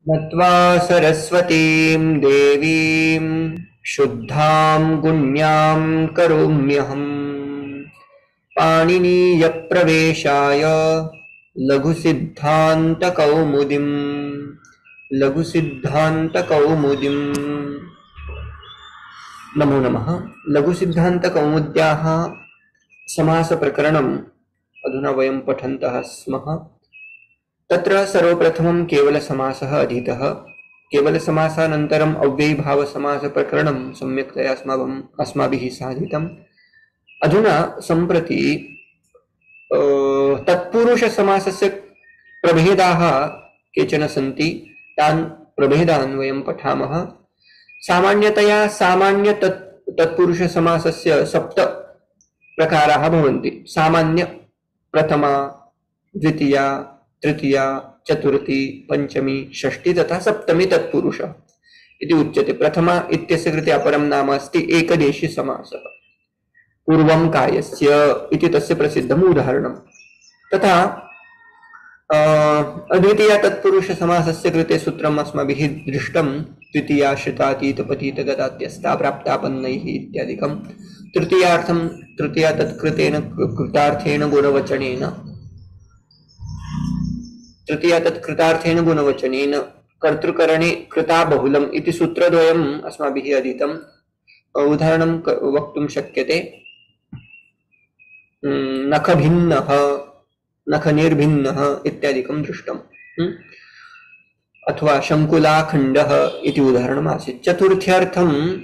नत्वा सरस्वतीं देवीं शुद्धां गुण्यां करोम्यहम् पाणिनीयप्रवेशाय लघुसिद्धान्तकौमुदीं लघुसिद्धान्तकौमुदीम् नमो नमः। लघुसिद्धान्तकौमुद्याः समासप्रकरणम् अधुना वयं पठन्तः स्मः। तत्र सर्वप्रथमं केवलसमासः अधीतः। केवलसमासानन्तरम् अव्ययीभावसमासप्रकरणं सम्यक्तया अस्माभिः साधितम्। अधुना सम्प्रति तत्पुरुषसमासस्य प्रभेदाः केचन सन्ति। तान् प्रभेदान् वयं पठामः। सामान्यतया तत्पुरुषसमासस्य 7 प्रकाराः भवन्ति। सामान्य, प्रथमा, द्वितीया, तृतीया, चतुर्थी, पंचमी, षष्ठी तथा सप्तमी तत्पुरुष इति उच्यते। प्रथमा इत्यस्य कृते अपरं नाम अस्ति एकदेशी समासः। पूर्वं कायस्य इति तस्य प्रसिद्धम् उदाहरणं। तथा द्वितीया तत्पुरुष समासस्य कृते सूत्रम् अस्माभिः दृष्टं। द्वितीया श्रितातीत पतित गतात्यस्ता प्राप्तापन्नैः इत्यादिकं। तृतीयार्थं तृतीया तत्कृतेन कृतार्थेन गुणवचनेन कर्तृकरणे कृता बहुलम् इति सूत्रद्वयम् अस्माभिः अधीतम्। उदाहरणं वक्तुं शक्यते। नखभिन्नः, नखनिर्भिन्नः इत्यादिकं दृष्टम्। अथवा शङ्कुलाखण्डः इति उदाहरणम् आसीत्। चतुर्थ्यर्थं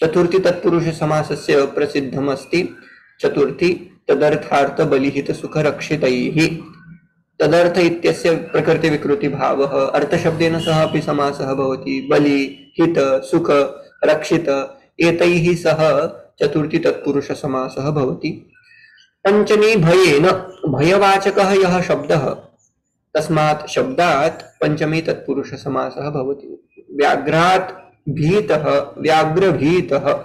चतुर्थी तत्पुरुषसमासस्य प्रसिद्धम् अस्ति। चतुर्थी तदर्थार्थ बलिहित सुखरक्षितैः। तदर्थ इत्यस्य प्रकृति विकृति भावः। अर्थशब्देन सह अपि समासः भवति। बलि, हित, सुख, रक्षित एतैः सह चतुर्थी तत्पुरुष समासः भवति। पंचमी भयेन, भयवाचकः यः शब्दः तस्मात् शब्दात् पंचमी तत्पुरुष समासः भवति। व्याघ्रात् भीतः, व्याघ्रभीतः,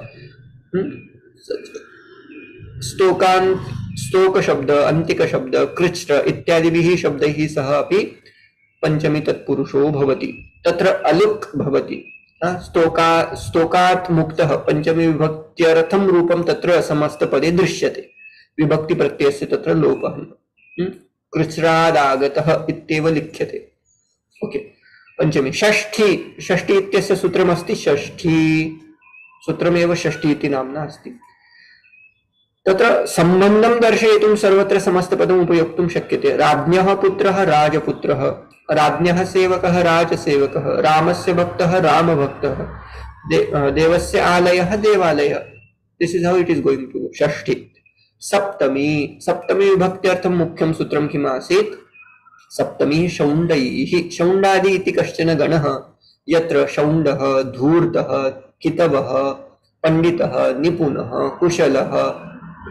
स्तोक शब्द, अंतिक शब्द, कृच्च इत्यादिभिः शब्दैः सह अपि पंचमी तत्पुरुषो भवति। तत्र अलुक् भवति। स्तोकात् मुक्तः पंचमी विभक्त्यर्थं रूपं तत्र समस्तपदे दृश्यते। विभक्ति प्रत्ययस्य तत्र लोपः। कृच्छ्रादागतः इत्येव लिख्यते। ओके। पंचमी। षष्ठी, षष्ठी इत्यस्य सूत्रमस्ति। षष्ठी सूत्रमेव षष्ठी इति नाम्ना अस्ति। तत्र संबंधं दर्शयितुं सर्वत्र समस्तपदम् उपयोक्तुं शक्यते। राज्ञः पुत्रः राजपुत्रः, राज्ञः सेवकः राजसेवकः, रामस्य भक्तः रामभक्तः, देवस्य आलयः देवालयः। This is how it is going to षष्ठी। सप्तमी, सप्तमी विभक्त्यर्थं मुख्यं सूत्रं किम् आसीत्? सप्तमी शौण्डैः। शौण्डादि इति कश्चन गणः यत्र शौण्डः, धूर्तः, कितवः, पंडितः, निपुणः, कुशलः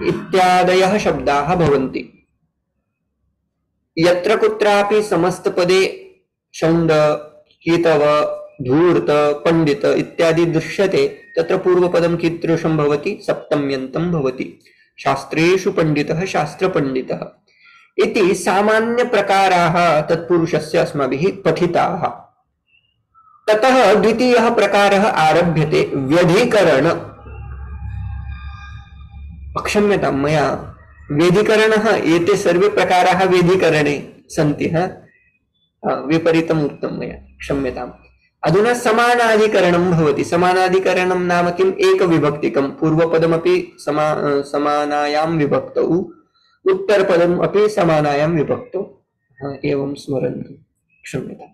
इत्यादयः शब्दाः भवन्ति। यत्र कुत्रापि समस्तपदे शौण्ड, कितव, धूर्त, पंडित इत्यादि दृश्यते तत्र पूर्वपदं कीदृशं भवति? सप्तम्यन्तं भवति। शास्त्रेषु पंडितः शास्त्रपण्डितः इति सामान्य प्रकाराः तत्पुरुषस्य अस्माभिः पठिताः। ततः द्वितीयः प्रकारः आरभ्यते, व्यधिकरण। क्षम्यतां, मया व्यधिकरणः, एते सर्वे प्रकाराः व्यधिकरणे सन्ति। विपरीतम् उक्तं मया, क्षम्यताम्। अधुना समानाधिकरणं भवति। समानाधिकरणं नाम किम्? एकविभक्तिकं। पूर्वपदमपि समानायां विभक्तौ, उत्तरपदम् अपि समानायां विभक्तौ। एवं स्मरन्तु, क्षम्यताम्।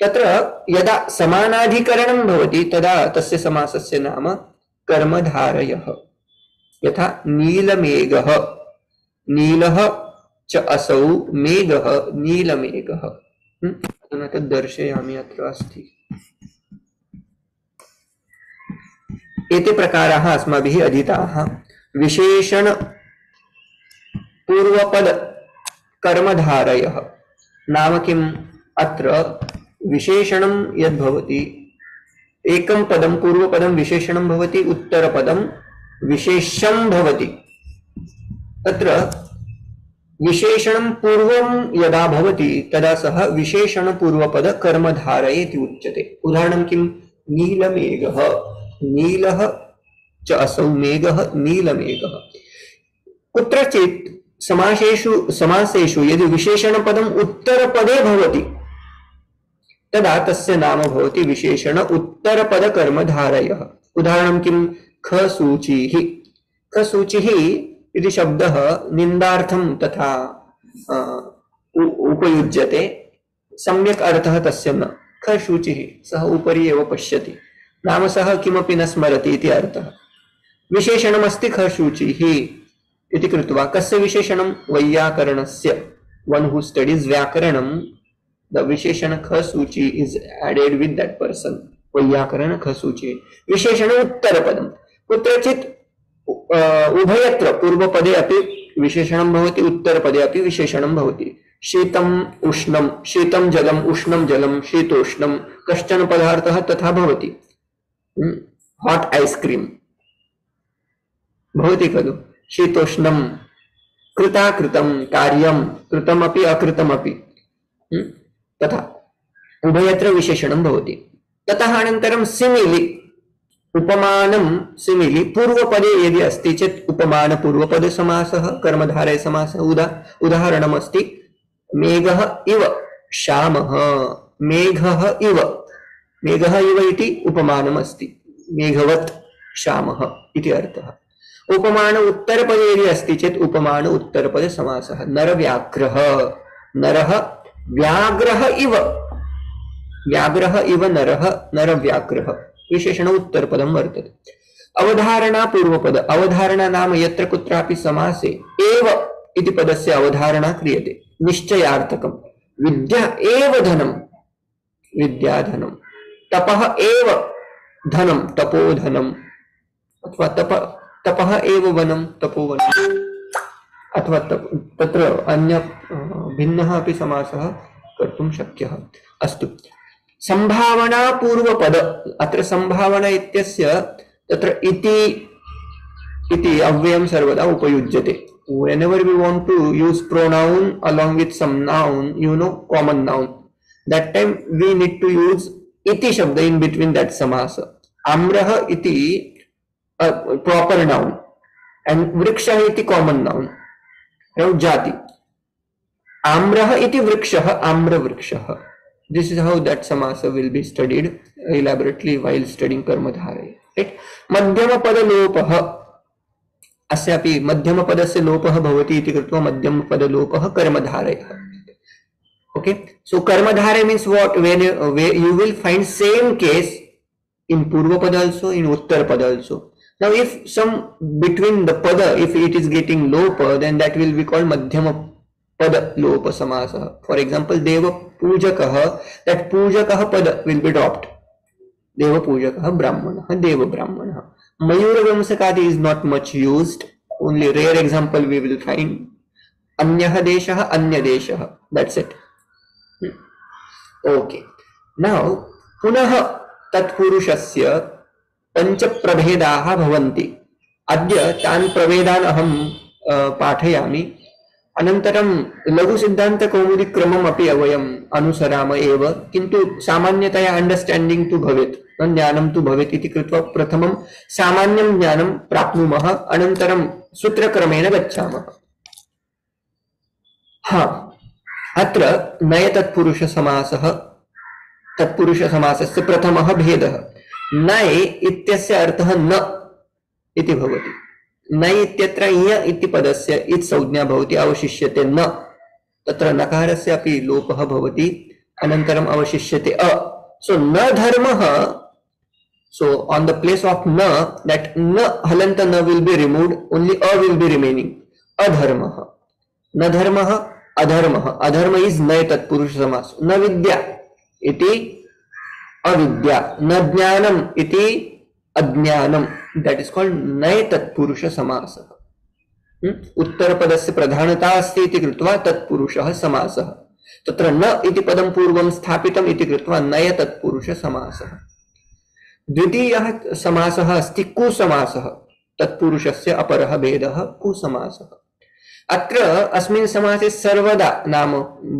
तत्र यदा समानाधिकरणं भवति तदा तस्य समासस्य नाम कर्मधारयः। यथा नीलमेघः, नीलः च असौ, मेघः नीलमेघः। अधुना तद् दर्शयामि, अत्र अस्ति। एते प्रकाराः अस्माभिः अधीताः। विशेषण पूर्वपद कर्मधारयः नाम किम्? अत्र विशेषणं यद् भवति, एकं पदं पूर्वपदं विशेषणं भवति, उत्तरपदं विशेष्यं भवति। तत्र विशेषणं पूर्वं यदा भवति तदा सः विशेषणपूर्वपद कर्मधारय इति उच्यते। उदाहरणं किं? नीलमेघः, नीलः च असौ मेघः नीलमेघः। कुत्रचित् समासेषु यदि विशेषणपदम् उत्तरपदे भवति तदा तस्य नाम भवति विशेषण उत्तरपद कर्मधारयः। उदाहरणं किं? खसूचिः। खसूचिः इति शब्दः निन्दार्थं तथा उपयुज्यते, सम्यक् अर्थः तस्य न। खशुचिः, सः उपरि एव पश्यति, नाम सः किमपि न स्मरति इति अर्थः। विशेषणमस्ति खशुचिः इति कृत्वा कस्य विशेषणं? वैयाकरणस्य। वन हू स्टडीज व्याकरणं, द विशेषण खसूचि is added with that person. वैयाकरण खसूचि विशेषण उत्तरपदं। कुत्रचित् उभयत्र पूर्वपदे अपि विशेषणं भवति, उत्तरपदे अपि विशेषणं भवति। शीतम् उष्णं, शीतं जलम् उष्णं जलं, शीतोष्णं कश्चन पदार्थः तथा भवति। हॉट आइसक्रीम भवति खलु, शीतोष्णं। कृताकृतं कार्यं, कृतमपि अकृतमपि तथा उभयत्र विशेषणं भवति। ततः अनन्तरं सिमिलि, उपमानं सिमिलि पूर्वपदे यदि अस्ति चेत् उपमान पूर्वपद समासः कर्मधारय समासः। उदाहरणमस्ति मेघः इव श्यामः, मेघः इव, मेघः इव इति उपमानमस्ति, मेघवत् श्यामः इति अर्थः। उपमान उत्तरपदे यदि अस्ति चेत् उपमान उत्तरपद समासः। नरव्याघ्रः, नरः व्याघ्रः इव, व्याघ्रः इव नरः, नरव्याघ्रः विशेषण उत्तरपदं वर्तते। अवधारणा पूर्वपद। अवधारणा नाम यत्र कुत्रापि समासे एव इति पदस्य अवधारणा क्रियते। निश्चयार्थकं। विद्या एव धनं, विद्याधनं। तपः एव धनं, तपोधनम्। अथवा तपः एव वनं, तपोवनम्। अथवा तत्र अन्य भिन्नः अपि समासः कर्तुं शक्यः। अस्तु, संभावना पूर्वपद। अत्र संभावना इत्यस्य तत्र इति अव्ययं सर्वदा उपयुज्यते। Whenever we want to use pronoun along with some noun, common noun, that time we need to use iti shabda in between that samasa. Amrah iti a proper noun and vrikshah iti common noun. Now jati. Amrah iti vrikshah, amra vrikshah. This is how that samasa will be studied elaborately while studying कर्मधारय. Right? मध्यम पद लोपः, अस्यापि मध्यम पदस्य लोपः भवति इति कृत्वा मध्यम पद लोपः कर्मधारयः. Okay, so कर्मधारय means what? When you will find same case in purva pada also, in uttar pada also. Now if some between the pada, if it is getting lopa, then that will be called madhyama pada lopa samasa. For example, deva pujakah, that pujakah pada will be dropped. Deva pujakah brahmanah, deva brahmanah. Mayura vamsakadi is not much used. Only rare example we will find. Anyah deshah, anya deshah. That's it. Okay. Now punah तत्पुरुषस्य पंच प्रभेदाः भवन्ति. अद्य तान् प्रभेदान् अहं पाठयामि. अनन्तरं लघु सिद्धान्त कौमुदी क्रमम् अपि वयम् अनुसराम एव, किन्तु सामान्यतया अंडरस्टैंडिंग तु भवेत्, ज्ञानं तु भवेत् इति कृत्वा प्रथमं सामान्यं ज्ञानं प्राप्नुमः, अनन्तरं सूत्रक्रमेण गच्छामः. हाँ, अत्र नय तत्पुरुष समासः, तत्पुरुष समासस्य प्रथमः भेदः. नय इत्यस्य अर्थः न इति भवति. नय इत्यत्र य इति पदस्य इत् संज्ञा भवति, अवशिष्यते न. तत्र नकारस्य अपि लोपः भवति, अनन्तरम् अवशिष्यते अ. सो न धर्मः. So on the place of na, that na halanta na will be removed, only a will be remaining. Adharmah. Na dharmah, adharmah. Adharma is nay tatpurusha samas. Na vidya iti avidya. Na jnanam iti ajnanam. That is called nay tatpurusha samasa. उत्तर पदस्य प्रधानता अस्ति इति कृत्वा तत्पुरुषः समासः. तत्र न इति पदं पूर्वं स्थापितम् इति कृत्वा नय तत्पुरुष समासः. द्वितीयः समासः अस्ति कुसमासः. तत्पुरुषस्य अपरः भेदः कुसमासः. अत्र अस्मिन् समासे सर्वदा नाम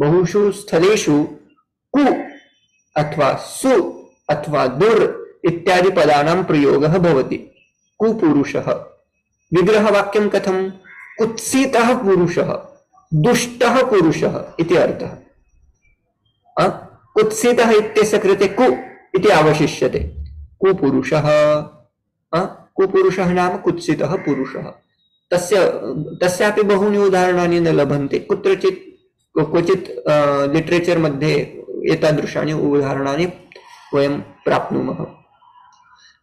बहुषु स्थलेषु कु अथवा सु अथवा दुर् इत्यादि पदानां प्रयोगः भवति। कुपुरुषः। विग्रहवाक्यं कथं? कुत्सितः पुरुषः, दुष्टः पुरुषः इति अर्थः। कुत्सितः इत्यस्य कृते कु इति अवशिष्यते। कुपुरुषः। कुपुरुषः नाम कुत्सितः पुरुषः। तस्यापि बहूनि उदाहरणानि न लभन्ते। कुत्रचित् क्वचित् लिटरेचर् मध्ये एतादृशानि उदाहरणानि वयं प्राप्नुमः।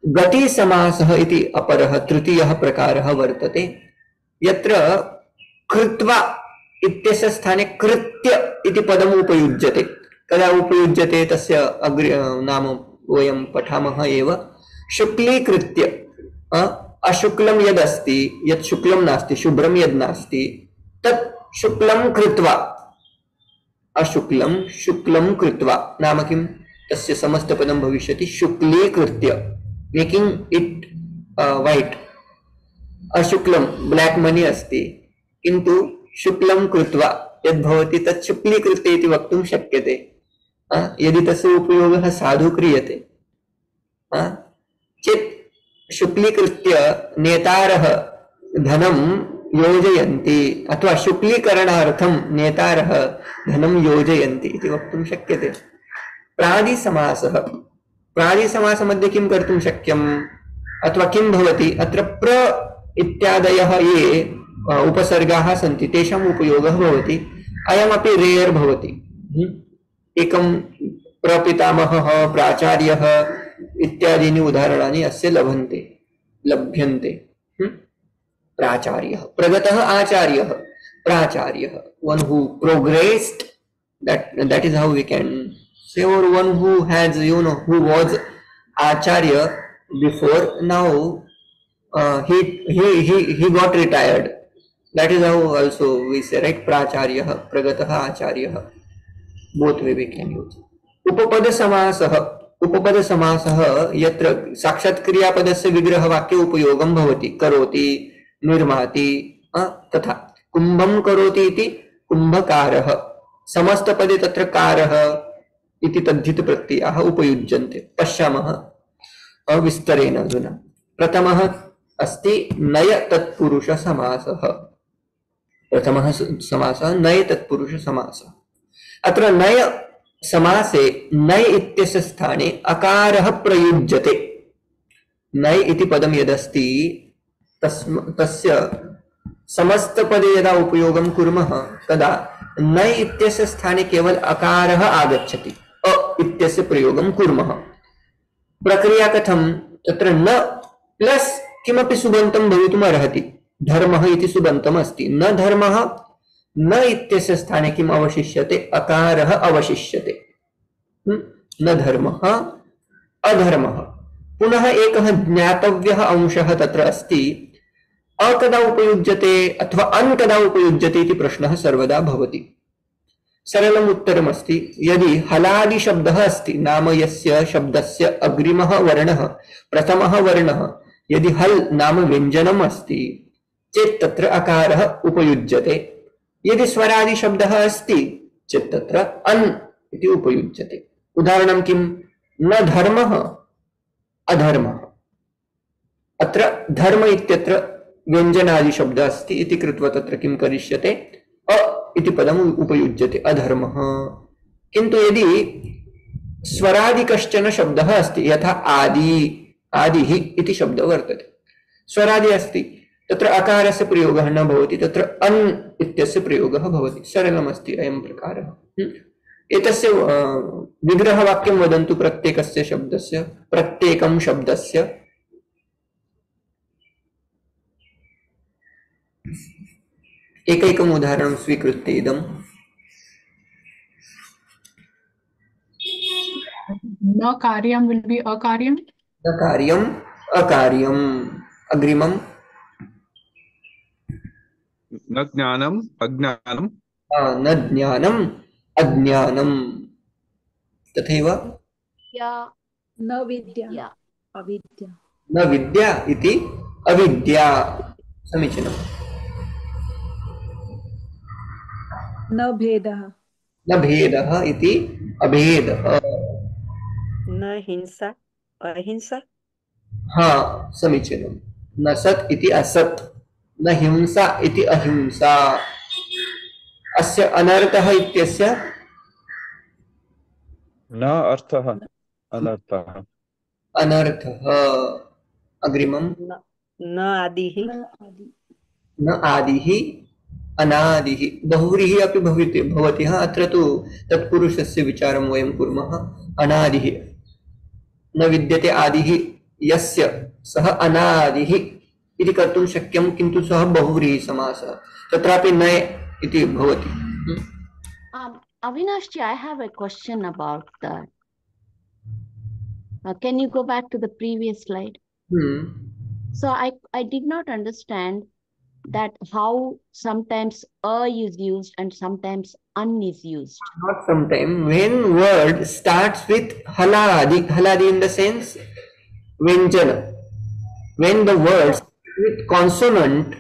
गतिसमासः इति अपरः तृतीयः प्रकारः वर्तते, यत्र कृत्वा इत्यस्य स्थाने कृत्य इति पदम् उपयुज्यते। कदा उपयुज्यते तस्य नाम वयं पठामः एव। शुक्लीकृत्य, अशुक्लं यदस्ति, यत् शुक्लं नास्ति, शुभ्रं यद् नास्ति, तत् शुक्लं कृत्वा, अशुक्लं शुक्लं कृत्वा नाम किं? तस्य समस्तपदं भविष्यति शुक्लीकृत्य, मेकिंग इट व्हाइट। अशुक्लं ब्लैक मनी अस्ति, किन्तु शुक्लं कृत्वा यद् भवति तत् शुक्लीकृत्य इति वक्तुं शक्यते। यदि तस्य उपयोगः साधु क्रियते चेत् शुक्लीकृत्य नेतारः धनं योजयन्ति अथवा शुक्लीकरणार्थं नेतारः धनं योजयन्ति इति वक्तुं शक्यते। प्रादिसमासः। प्रादिसमासमध्ये किं कर्तुं शक्यम् अथवा किं भवति? अत्र प्र इत्यादयः ये उपसर्गाः सन्ति तेषाम् उपयोगः भवति। अयमपि रेयर् भवति। एकं प्रपितामहः, प्राचार्यः इत्यादीनि उदाहरणानि अस्य लभ्यन्ते। प्राचार्यः, प्रगतः आचार्यः, प्राचार्यः, one who progressed, that is how we can say, or one who has, who was acharya before, now he got retired. That is how also we say, right? Pracharyah, pragatah acharyah. Both way we can use. उपपद समासः। उपपद समासः यत्र साक्षात् क्रियापदस्य विग्रहवाक्ये उपयोगं भवति। करोति, निर्माति, तथा कुम्भं करोति इति कुम्भकारः। समस्तपदे तत्र कारः इति तद्धित प्रत्ययाः उपयुज्यन्ते। पश्यामः विस्तरेण अधुना। प्रथमः अस्ति नय तत्पुरुष समासः। प्रथमः समासः नय तत्पुरुष समासः। अत्र नय समासे नय इत्यस्य स्थाने अकारः प्रयुज्यते। नय इति पदं यदस्ति तस्य समस्तपदे यदा उपयोगं कुर्मः तदा नय इत्यस्य स्थाने केवल अकारः आगच्छति। अ इत्यस्य प्रयोगं कुर्मः। प्रक्रिया कथं? तत्र न प्लस किमपि सुबन्तं भवितुम् अर्हति। धर्मः इति सुबन्तम् अस्ति। न धर्मः, न इत्यस्य स्थाने किम् अवशिष्यते? अकारः अवशिष्यते। न धर्मः, अधर्मः। पुनः एकः ज्ञातव्यः अंशः तत्र अस्ति। अ कदा उपयुज्यते अथवा अन् कदा उपयुज्यते इति प्रश्नः सर्वदा भवति। सरलम् उत्तरमस्ति। यदि हलादि शब्दः अस्ति, नाम यस्य शब्दस्य अग्रिमः वर्णः प्रथमः वर्णः यदि हल् नाम व्यञ्जनम् अस्ति चेत् तत्र अकारः उपयुज्यते। यदि स्वरादि शब्दः अस्ति चेत् तत्र अन् इति उपयुज्यते। उदाहरणं किं? न धर्मः, अधर्मः। अत्र धर्म इत्यत्र व्यञ्जनादि शब्दः अस्ति इति कृत्वा तत्र किं करिष्यते? अ इति पदम् उपयुज्यते, अधर्मः। किन्तु यदि स्वरादि कश्चन शब्दः अस्ति, यथा आदि, आदिः इति शब्दः वर्तते, स्वरादि अस्ति, तत्र अकारस्य प्रयोगः न भवति, तत्र अन् इत्यस्य प्रयोगः भवति। सरलमस्ति अयं प्रकारः। एतस्य विग्रहवाक्यं वदन्तु प्रत्येकस्य शब्दस्य, प्रत्येकं शब्दस्य। एकैकम् उदाहरणं स्वीकृत्य इदं। न कार्यं will be अकार्यं। न कार्यम्, अकार्यम्। अग्रिमम् न ज्ञानम्, अज्ञानम्। न ज्ञानम्, अज्ञानम्। तथैव न विद्या, अविद्या। न विद्या इति अविद्या। समीचीनम्। न भेदः न भेदः इति अभेदः। न हिंसा अहिंसा हा, समीचीनं। न सत् इति असत्, न हिंसा इति अहिंसा। अस्य अनर्थः इत्यस्य न अर्थः अनर्थः अनर्थः। अग्रिमं न न आदिः न आदि न आदिः अनादिः। बहुव्रीहि अपि भवति हा, अत्र तु तत्पुरुषस्य विचारं वयं कुर्मः। अनादिः न विद्यते आदिः यस्य सः अनादिः इति कर्तुं शक्यं, किन्तु सः बहुव्रीहि समासः, तत्रापि न इति भवति। Avinash ji, I have a question about that. Can you go back to the previous slide? So I did not understand that how sometimes a is used and sometimes un is used. Not sometime. When word starts with haladi, haladi in the sense vyanjana. When the word starts with consonant,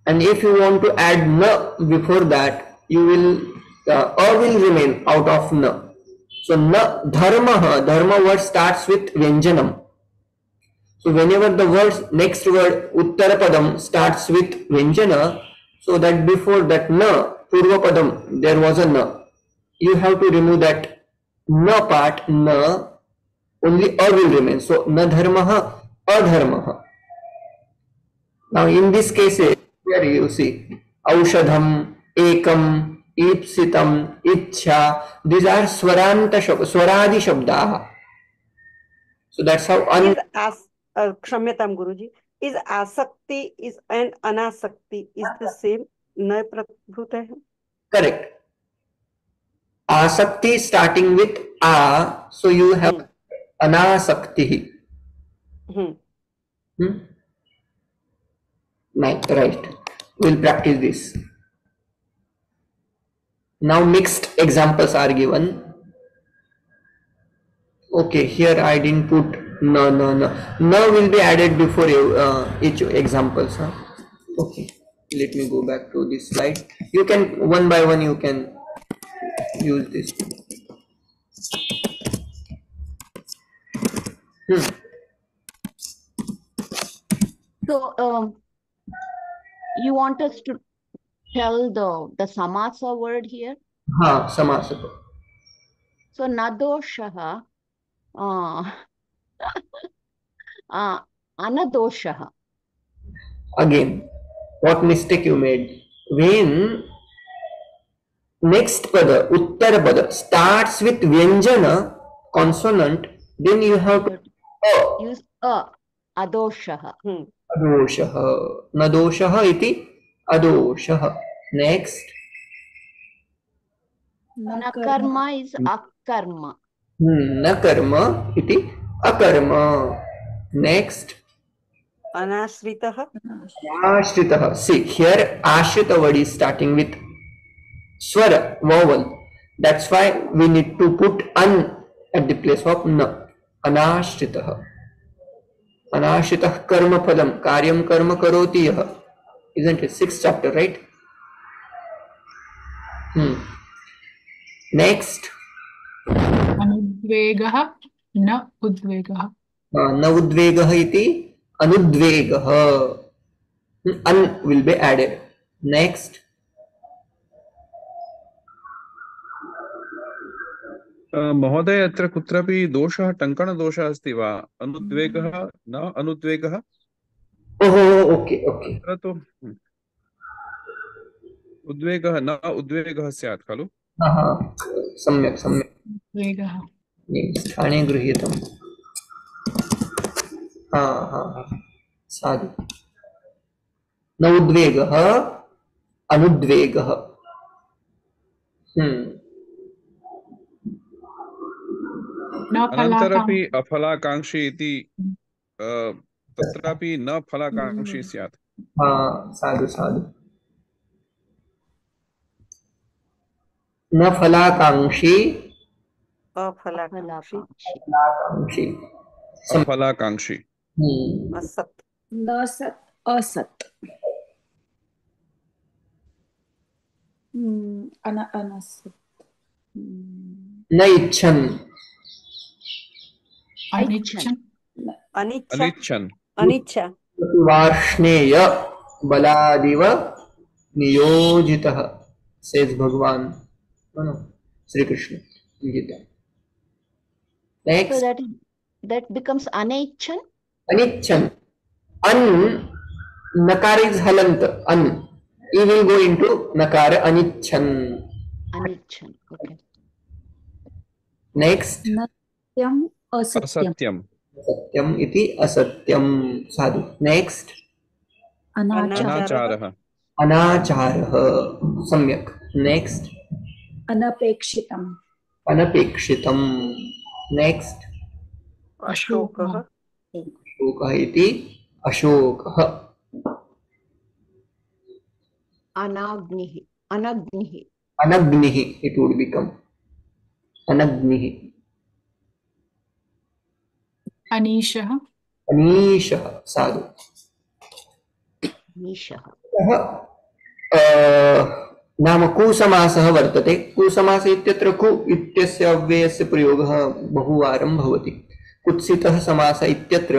and if you want to add na before that, you will a will remain out of na. So na dharma, dharma word starts with vyanjanam. So whenever the next word uttarapadam starts with vyanjana, so that before that na purvapadam there was a na. You have to remove that na part, na, only a will remain. So na dharmaha, adharmaha. Now in this case, here you see aushadham, ekam, ipsitam, ichha. These are swaranta swaradi shabdaha. So that's how क्षम्यतां गुरुजी, is asakti is and anasakti is the same न प्रभुत है? Correct. Asakti starting with a, so you have anasakti. Right. We'll practice this. Now mixed examples are given. Okay, here I didn't put no. No will be added before each examples. Huh? Okay, let me go back to this slide. You can one by one you can use this. So you want us to tell the samasa word here? Ha, samasa. So nadoshaha, anadoshaha. Again, what mistake you made? When next pada, uttara pada starts with vyanjana, consonant, then you have to use a, adoshaha. Adoshaha. Nadoshaha iti adoshaha. Next. Nakarma is akarma. Nakarma iti akarma. Next. Anashritaha. Ashritaha. See, here ashrita word is starting with swara, vowel. That's why we need to put an at the place of na. Anashritaha. Anashritah karma phalam. Karyam karma karoti yaha. Isn't it? 6th chapter, right? Next. Anudvegah, na udvegah. न उद्वेगः इति अनुद्वेगः. An will be added. Next. महोदय, अत्र कुत्रापि दोषः, टङ्कणदोषः अस्ति वा? अनुद्वेगः न अनुद्वेगः? ओहो, ओके. अत्र तु उद्वेगः न उद्वेगः स्यात् खलु? सम्यक्. Udvegah. स्थाने गृहीतम्. साधु. न उद्वेगः अनुद्वेगः. अनन्तरपि अफलाकाङ्क्षी इति तत्रापि न फलाकाङ्क्षी स्यात्. साधु. न फलाकाङ्क्षी अफलाकाङ्क्षी अफलाकाङ्क्षी. असत् न सत् असत् अनासक्त न इच्छन अनिच्छन् अनिच्छा अनिच्छन् अनिच्छा वार्ष्णेय बलादिव नियोजितः says Bhagwan Shri Krishna Gita. So next that becomes anichan. अनिच्छन. अन नकार इज हलंत. अन ई विल गो इनटू नकार. अनिच्छन. Anichan. Okay. नेक्स्ट सत्यम असत्यम असत्यम् सत्यम इति असत्यम. साधु. नेक्स्ट अनाचारः अनाचारः. सम्यक. नेक्स्ट अनपेक्षितम अनपेक्षितम. नेक्स्ट अशोकः शोकः इति अशोकः. Anagnihi. Anagnihi. अनग्निः इट वुड बिकम अनग्निः. अनीशः अनीशः. साधु. Nishah. नाम कुसमासः वर्तते. कुसमास इत्यत्र कु इत्यस्य अव्ययस्य प्रयोगः बहुवारं भवति. कुत्सितः समास इत्यत्र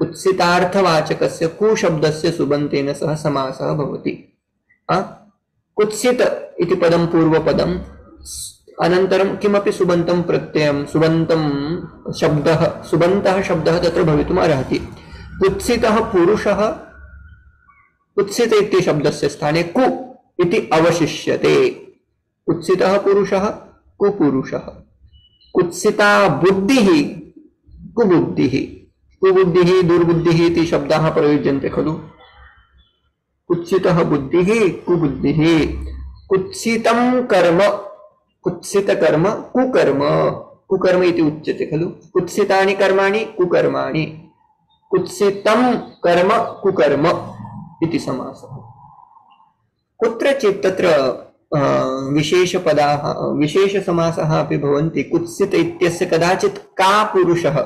कुत्सितार्थवाचकस्य कु शब्दस्य सुबन्तेन सह समासः भवति. कुत्सित इति पदं पूर्वपदं, अनन्तरं किमपि सुबन्तं प्रत्ययं सुबन्तः शब्दः तत्र भवितुम् अर्हति. कुत्सितः पुरुषः कुत्सित इति शब्दस्य स्थाने कु इति अवशिष्यते. कुत्सितः पुरुषः कुपुरुषः. कुत्सिता बुद्धिः कुबुद्धिः. कुबुद्धिः दुर्बुद्धिः इति शब्दाः प्रयुज्यन्ते खलु. कुत्सितः बुद्धिः कुबुद्धिः. कुत्सितं कर्म कुत्सितकर्म कुकर्म. कुकर्म इति उच्यते खलु. कुत्सितानि कर्माणि कुकर्माणि. कुत्सितं कर्म कुकर्म इति समासः. कुत्रचित् तत्र विशेषपदाः विशेषसमासः अपि भवन्ति. कुत्सित इत्यस्य कदाचित् का पुरुषः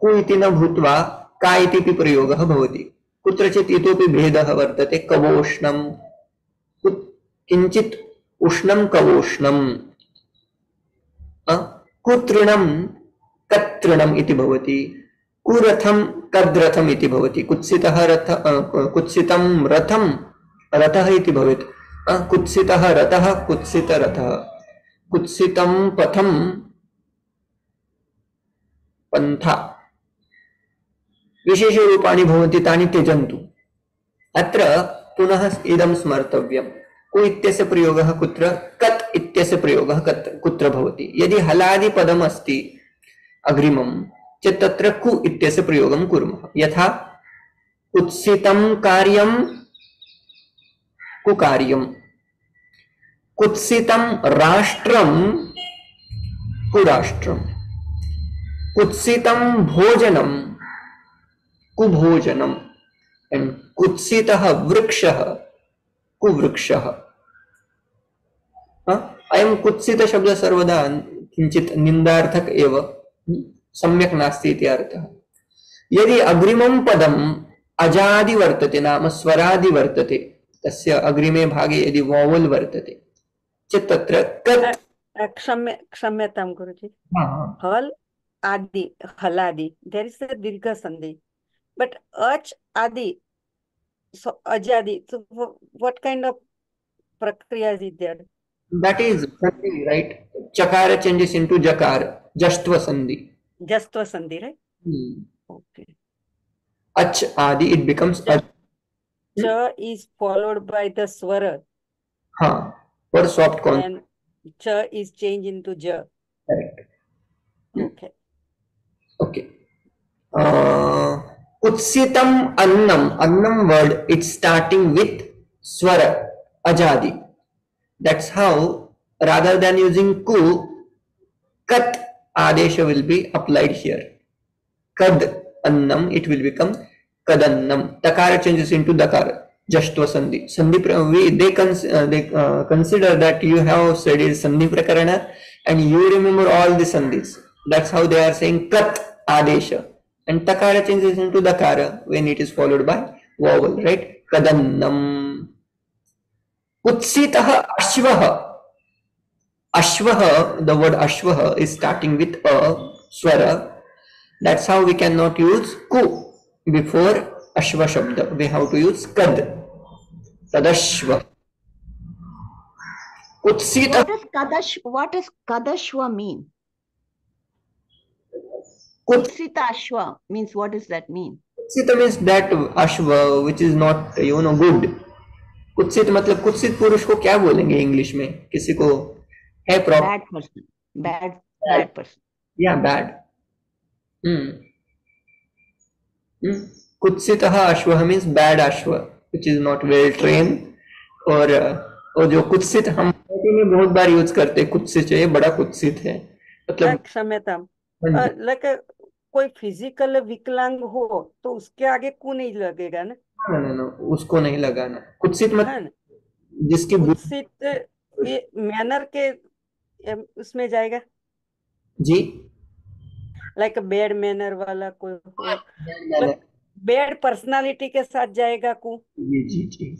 कु इति न भूत्वा का इति प्रयोगः भवति. कुत्रचित् इतोपि भेदः वर्तते. कवोष्णं किञ्चित् उष्णं कवोष्णं. कुतृणं कतृणम् इति भवति. कुरथं कद्रथम् इति भवति. कुत्सितं रथं रथः इति भवेत्. कुत्सितः रथः कुत्सितरथः. कुत्सितं पथं पन्था. विशेषरूपाणि भवन्ति, तानि त्यजन्तु. अत्र पुनः इदं स्मर्तव्यम्. कु इत्यस्य प्रयोगः कुत्र, कत् इत्यस्य प्रयोगः कुत्र भवति. यदि हलादि पदम् अस्ति अग्रिमं चेत् तत्र कु इत्यस्य प्रयोगं कुर्मः. यथा कुत्सितं कार्यं कुकार्यं. कुत्सितं राष्ट्रं कुराष्ट्रं. कुत्सितं भोजनं कुभोजनं. कुत्सितः वृक्षः कुवृक्षः. अयं कुत्सित शब्द सर्वदा किञ्चित् निन्दार्थक एव, सम्यक् नास्ति इति अर्थः. यदि अग्रिमं पदम् अजादि वर्तते, नाम स्वरादि वर्तते, तस्य अग्रिमे भागे यदि वॉवल वर्तते चेत् तत्र कत्. क्षम्यतां गुरुजी. हल आदि हलादि देयर इज अ दीर्घ संधि, बट अच आदि so ajadi, so what kind of prakriya is there? That is sandhi, right? Chakara changes into jakar, jastva sandhi. Jastva sandhi, right? Okay. Ach adi, it becomes ach. Cha is followed by the swara. For soft consonant. And cha is changed into ja. Correct. Okay. Okay. Kutsitam annam. Annam word, it's starting with swara, ajadi. That's how, rather than using ku, kat adesha will be applied here. Kad annam, it will become kadannam. Takara changes into dakara, jastva sandhi. They consider that you have studied sandhi prakarana and you remember all the sandhis. That's how they are saying kat adesha. And takara changes into dakara when it is followed by vowel, right? कदन्नम. कुत्सितः अश्वः. Ashvah, the word Ashvah is starting with a swara. That's how we cannot use ku before Ashva Shabda. We have to use kad. Tadashva. Kutsita. What does kadashwa mean? Kut, Kutsita ashwa means, what does that mean? Kutsita means that Ashva which is not, good. कुत्सित मतलब कुत्सित पुरुष को क्या बोलेंगे English में? किसी को है problem? Bad person. Bad person. या बैड. कुत्सितः अश्वः मीन्स बैड अश्व विच इज नॉट वेल ट्रेन. और जो कुत्सित हम में बहुत बार यूज करते हैं, कुत्सित है, बड़ा कुत्सित है, मतलब क्षम्यताम. लाइक कोई फिजिकल विकलांग हो तो उसके आगे कु नहीं लगेगा ना? ना, उसको नहीं लगाना. कुत्सित मतलब जिसकी कुत्सित ये मैनर के उसमें जाएगा जी. लाइक बैड मैनर वाला कोई हो, बैड पर्सनालिटी के साथ जाएगा कु. जी.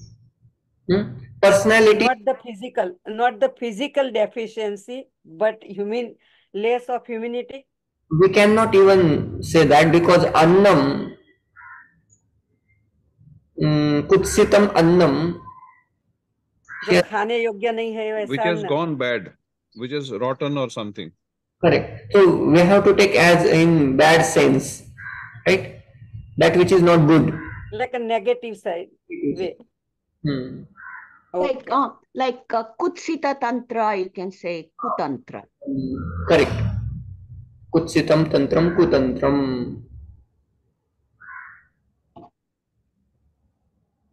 Personality. not the physical deficiency, but less of humanity. We cannot even say that because annam, कुत्सितम अन्नम, जो खाने योग्य नहीं है वैसा which has अन्न. gone bad, which is rotten or something. correct. So we have to take as in bad sense, right? That which is not good. Like a negative side way. Okay. Like kutsita tantra, you can say kutantra. Correct. कुत्सितम तंत्रम कुतंत्रम.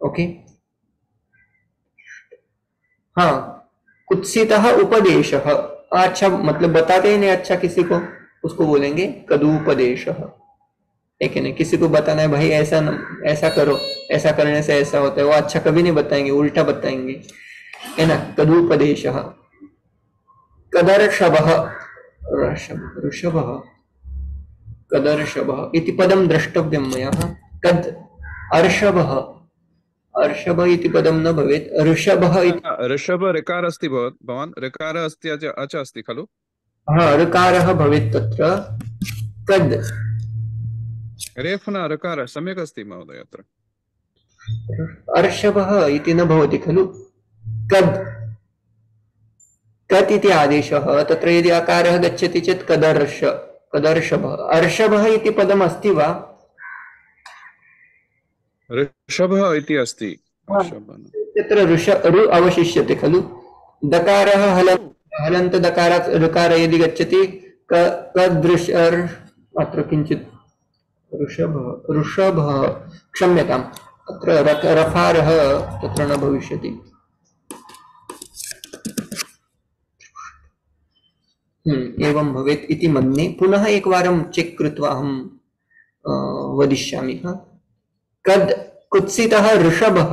Okay. हाँ, कुत्सितः उपदेशः. अच्छा मतलब बताते ही नहीं अच्छा किसी को, उसको बोलेंगे कदुपदेशः. ठीक है ना? किसी को बताना है भाई ऐसा करो, ऐसा करने से ऐसा होता है, वो अच्छा कभी नहीं बताएंगे, उल्टा बताएंगे, है ना? कदुपदेशः. कदर्शवः. ऋषभः. कदर्शभः इति पदं द्रष्टव्यं मया. कद अर्षभः. अर्षभ इति पदं न भवेत्. ऋषभः इति. ऋषभ ऋकार अस्ति भवान् ऋकार अस्ति अच अस्ति खलु? हाँ, ऋकारः भवेत् तत्र. कद. रेफन ऋकार सम्यक् अस्ति महोदय. अत्र अर्षभः इति न भवति खलु. कद. कत् इति आदेशः. तत्र यदि अकारः गच्छति चेत् कदर्षभः. अर्षभः इति पदम् अस्ति वा? ऋषभः इति अस्ति. तत्र ऋ अवशिष्यते खलु. दकारः हलन्त दकारात् ऋकार यदि गच्छति कदृशर्. अत्र किञ्चित् ऋषभः क्षम्यताम्, अत्र रकारः तत्र न भविष्यति. एवं भवेत् इति मन्ये. पुनः एकवारं चेक् कृत्वा अहं वदिष्यामि. कद कुत्सितः ऋषभः,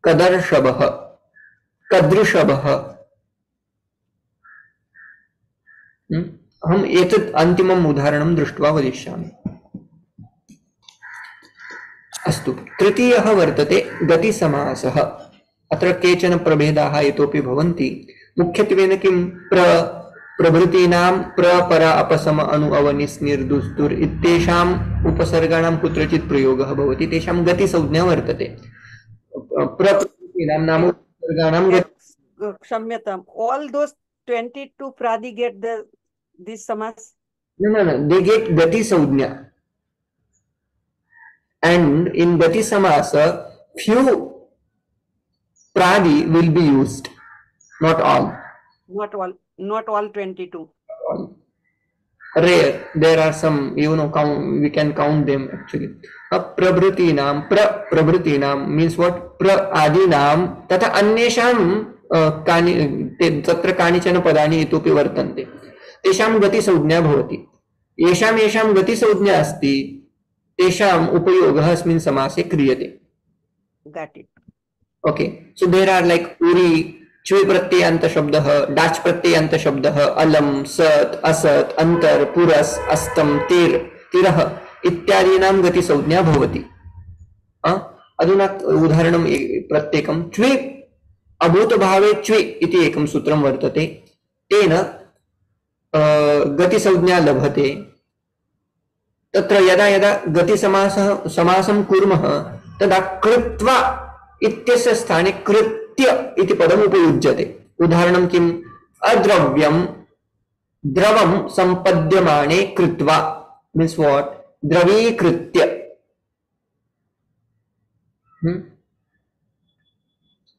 कदर्षभः, कदृषभः. अहम् एतत् अन्तिमम् उदाहरणं दृष्ट्वा वदिष्यामि. अस्तु. तृतीयः वर्तते गतिसमासः. अत्र केचन प्रभेदाः इतोपि भवन्ति. मुख्यत्वेन किं प्रभृतीनां प्रपरा अपसम अनु अवनिस् निर्दुस्तुर् इत्येषाम् उपसर्गाणां कुत्रचित् प्रयोगः भवति. तेषां गतिसंज्ञा वर्तते. प्रभृतीनां नाम उपसर्गाणां. क्षम्यताम्. All those 22 pradi get this samas? No. They get gati-saujna. And in gati-samasa, few pradi will be used. Not all. Not all 22. Rare. There are some, we can count them actually. Prabhrutinam means what? Adinam tata अन्येषां तत्र कानिचन पदानि इतोपि वर्तन्ते. तेषां गतिसंज्ञा भवति. येषां गतिसंज्ञा अस्ति तेषाम् उपयोगः अस्मिन् समासे क्रियते. Got it. Okay. So there are like uri, च्वे प्रत्ययान्त शब्दः, डाच् प्रत्ययान्त शब्दः, अलम, सत्, असत्, अंतर, पुरस्, अस्तम, तिर्, तिरः इत्यादीनां गतिसंज्ञा भवति. अधुना उदाहरणं प्रत्येकं च्वि अभूतभावे च्वि इति एकं सूत्रं वर्तते, तेन गतिसंज्ञा लभते। तत्र यदा यदा समासं कुर्मः तदा कृत्वा इत्यस्य स्थाने कृत्य इति पदम् उपयुज्यते। उदाहरणं किम्? अद्रव्यं द्रवं सम्पद्यमाने कृत्वा मीन्स व्हाट? द्रवीकृत्य।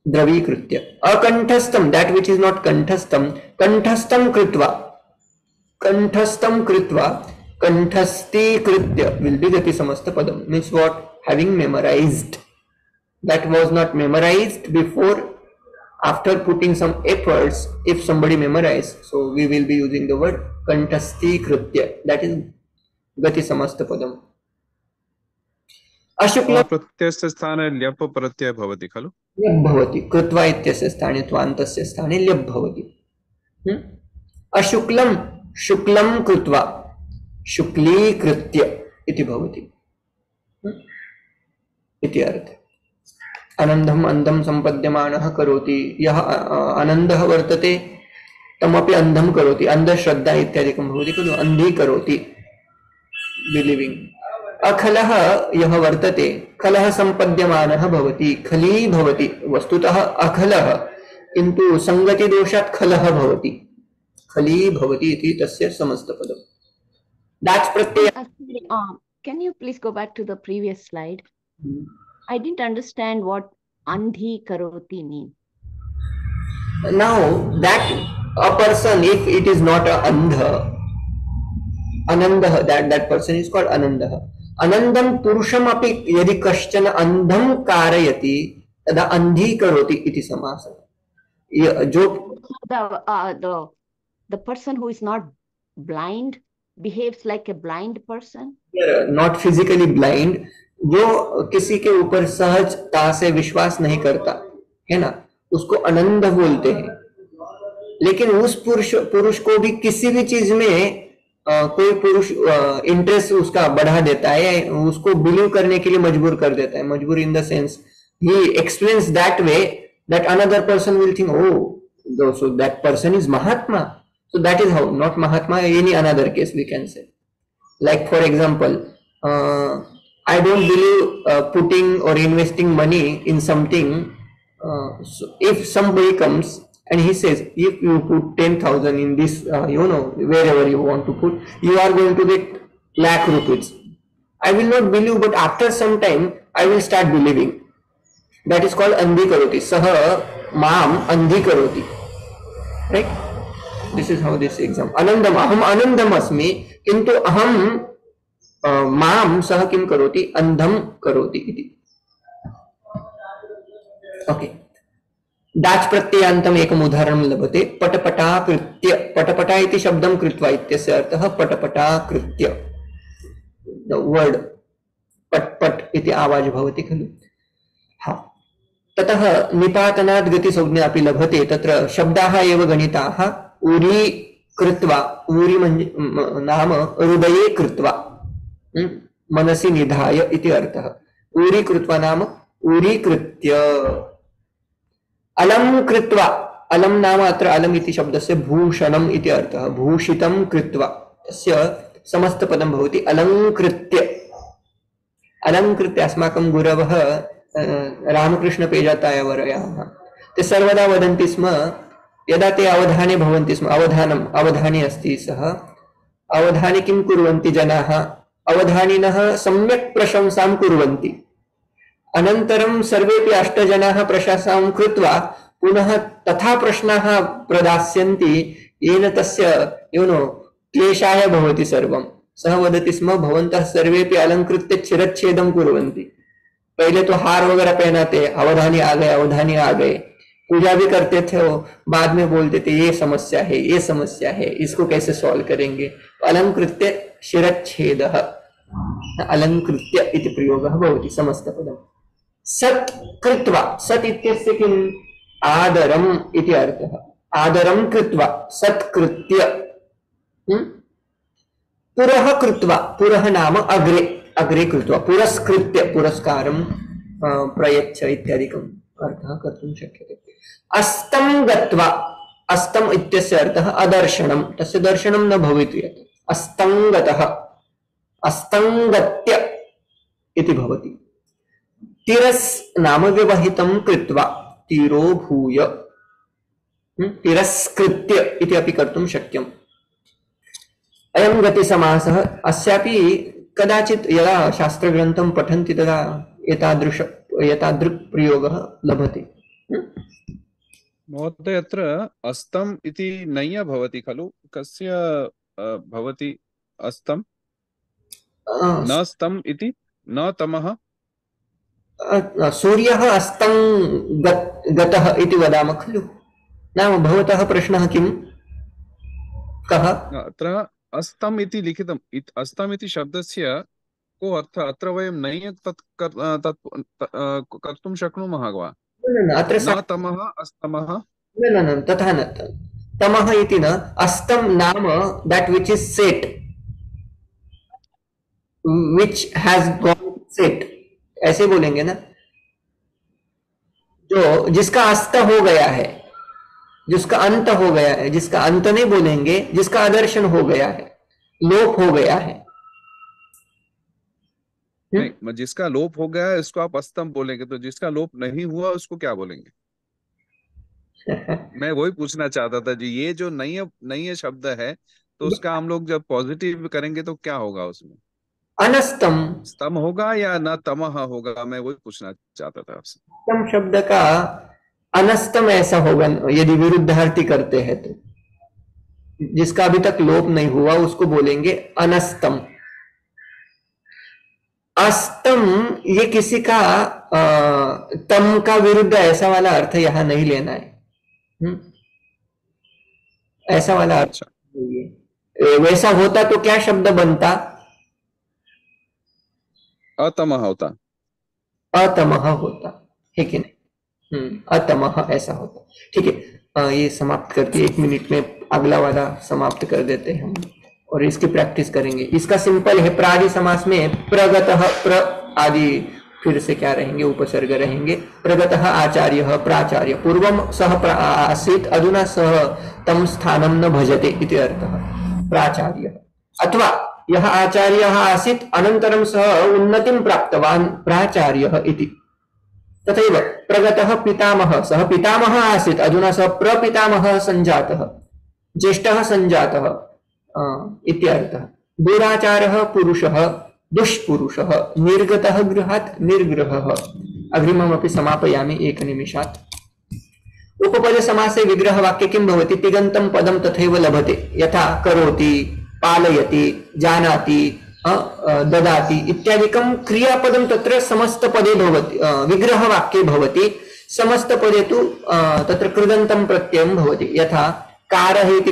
द्रवीकृत्य। अकंठस्थम, दैट विच इज नॉट कंठस्थम, कंठस्थम कृत्वा, कंठस्थम कृत्वा, कंठस्थीकृत्य will be gati samasta padam, means what? Having memorized. That was not memorized before. After putting some efforts, if somebody memorized, so we will be using the word kantasthikritya, that is gati samasta padam. अशुक्ल प्रत्ययस्य स्थाने ल्यप प्रत्यय भवति खलु? ल्यप भवति, कृत्वा इत्यस्य स्थाने त्वान्तस्य स्थाने ल्यप भवति। अशुक्लं शुक्लं कृत्वा शुक्लीकृत्य इति भवति इति अर्थ। आनन्दम् अन्धं सम्पद्यमानः करोति, यः आनन्दः वर्तते तमपि अन्धं करोति, अंधश्रद्धा इत्यादिकं भवति खलु, अन्धी करोति, बिलीविंग। अखलः यः वर्तते खलः सम्पद्यमानः भवति, खली भवति, वस्तुतः अखलः किन्तु संगति दोषात् खलः भवति, खली भवति इति तस्य समस्तपदम्। That's pratyaya. Can you please go back to the previous slide? I didn't understand what andhi karoti mean. Now that a person, if it is not a andha, anandah, that person is called anandah. Anandam purusham api yadi kaschana andham कारयति तदा अंधी करोति इति समासः। जो the person who is not blind behaves like a blind person, not physically blind, जो किसी के ऊपर सहजता से विश्वास नहीं करता है ना, उसको अनंद बोलते हैं। लेकिन उस पुरुष को भी किसी भी चीज में कोई पुरुष इंटरेस्ट उसका बढ़ा देता है, उसको बिलीव करने के लिए मजबूर कर देता है। मजबूर in the sense he explains that way that another person will think, oh, so that person is Mahatma. So that is how, not Mahatma, any another case we can say. Like for example, I don't believe putting or investing money in something. So if somebody comes and he says, if you put 10,000 in this, wherever you want to put, you are going to get lakh rupees. I will not believe, but after some time, I will start believing. That is called andhi karoti. Saha maam andhi karoti. Right? This is how this exam. Anandam, aham anandam asmi, kintu aham maam sah kim karoti, andham karoti iti. Okay. दाच प्रत्ययान्तम एकम उदाहरणं लभते। पटपटा कृत्य, पटपटा इति शब्दं कृत्वा इत्यस्य अर्थः पटपटा कृत्य। The word पटपट इति आवाज भवति खलु। हाँ, ततः निपातनात् गतिसंज्ञा अपि लभते। तत्र शब्दाः एव गणिताः। उरी कृत्वा, उरी नाम हृदये कृत्वा, मनसि निधाय इति अर्थः। उरी कृत्वा नाम उरी कृत्य। अलम कृत्वा, अलम नाम अत्र अलम इति शब्दस्य भूषणम् इति अर्थः। भूषितं कृत्वा तस्य समस्तपदं भवति अलङ्कृत्य। अलङ्कृत्य अस्माकं गुरवः रामकृष्णपेजातायवर्याः ते सर्वदा वदन्ति स्म, यदा ते अवधाने भवन्ति स्म, अवधाने अस्ति सः, अवधाने किं कुर्वन्ति जनाः, अवधानिनः सम्यक् प्रशंसां कुर्वन्ति। अनन्तरं सर्वेपि अष्टजनाः प्रशंसां कृत्वा पुनः तथा प्रश्नाः प्रदास्यन्ति, येन तस्य क्लेशाय भवति सर्वं। सः वदति स्म, भवन्तः सर्वेपि अलङ्कृत्य शिरच्छेदं कुर्वन्ति। पहले तो हार वगैरह पहनाते, अवधानी आ गए, अवधानी आ गए, पूजा भी करते थे, वो बाद में बोलते थे ये समस्या है, ये समस्या है, इसको कैसे सॉल्व करेंगे। अलङ्कृत्य शिरच्छेदः, अलङ्कृत्य इति प्रयोगः भवति समस्तपदम्। सत् कृत्वा, सत् इत्यस्य किम्, आदरम् इति अर्थः। आदरं कृत्वा सत्कृत्य। पुरः कृत्वा, पुरः नाम अग्रे, अग्रे कृत्वा, पुरस्कृत्य पुरस्कारं प्रयच्छ इत्यादिकम् अर्थः कर्तुं शक्यते। अस्तं गत्वा, अस्तं इत्यस्य अर्थः अदर्शनं, तस्य दर्शनं न भवितुम्। अस्तं गतः, अस्तं गत्य इति भवति। तिरस् नाम व्यवहितं कृत्वा, तिरो भूय, तिरस्कृत्य इति अपि कर्तुं शक्यम्। अयं गतिसमासः, अस्यापि कदाचित् यदा शास्त्रग्रन्थं पठन्ति तदा एतादृक् प्रयोगः लभते। महोदय, अत्र अस्तम् इति नञ् भवति खलु? कस्य भवति अस्तम्? न स्तम् इति, न तमः। सूर्यः अस्तं गतः इति वदामः खलु। नाम भवतः प्रश्नः किं? कः? अत्र अस्तम् इति लिखितम्। अस्तम् इति शब्दस्य को अर्थः? अत्र वयं नञ् तत् कर्तुं शक्नुमः वा? अत्र न तमः अस्तमः। न तथा न। तमः इति न, अस्तं नाम that which is set, which has gone set, ऐसे बोलेंगे ना। जो जिसका अस्त हो गया है, जिसका अंत हो गया है, जिसका अंत नहीं बोलेंगे, जिसका आदर्शन हो गया है, लोप हो गया है। नहीं, जिसका लोप हो गया है उसको आप अस्तम बोलेंगे, तो जिसका लोप नहीं हुआ उसको क्या बोलेंगे? मैं वही पूछना चाहता था जी। ये जो नई शब्द है, तो उसका हम लोग जब पॉजिटिव करेंगे तो क्या होगा उसमें? अनस्तम स्तम होगा या न तमह होगा? मैं वही पूछना चाहता था आपसे। स्तम शब्द का अनस्तम ऐसा होगा यदि विरुद्धार्थी करते हैं तो। जिसका अभी तक लोप नहीं हुआ उसको बोलेंगे अनस्तम। अस्तम ये किसी का तम का विरुद्ध ऐसा वाला अर्थ यहां नहीं लेना है। ऐसा वाला अर्थ नहीं है। वैसा होता तो क्या शब्द बनता? अतमः होता। अतमः होता है कि नहीं? अतमः ऐसा होता। ठीक है, ये समाप्त करती है। 1 मिनट में अगला वाला समाप्त कर देते हैं हम और इसकी प्रैक्टिस करेंगे। इसका सिंपल है, प्रादि समास में प्रगतः, प्र आदि फिर से क्या रहेंगे? उपसर्ग रहेंगे। प्रगतः आचार्यः प्राचार्य, पूर्वं सः आसीत् अधुना सः तं स्थानं न भजते इति अर्थः प्राचार्यः। अथवा यः आचार्यः आसीत् अनन्तरं सः उन्नतिं प्राप्तवान् प्राचार्यः इति। तथैव प्रगतः पितामहः, सः पितामहः आसीत् अधुना सः प्रपितामहः सञ्जातः, ज्येष्ठः सञ्जातः इत्यर्थः। दुराचारः पुरुषः दुष्पुरुषः, निर्गतः गृहात् निर्गृहः। अग्रिममपि समापयामि 1 निमिषात्। उपपद समासे विग्रह वाक्य किं भवति? तिङन्तं पदं तथैव लभते, यथा करोति, पालयति, जानाति, ददाति इत्यादिकं क्रियापदं तत्र समस्तपदे भवति, विग्रह वाक्ये भवति। समस्तपदे तु तत्र कृदन्तं प्रत्ययं भवति। यथा कारः इति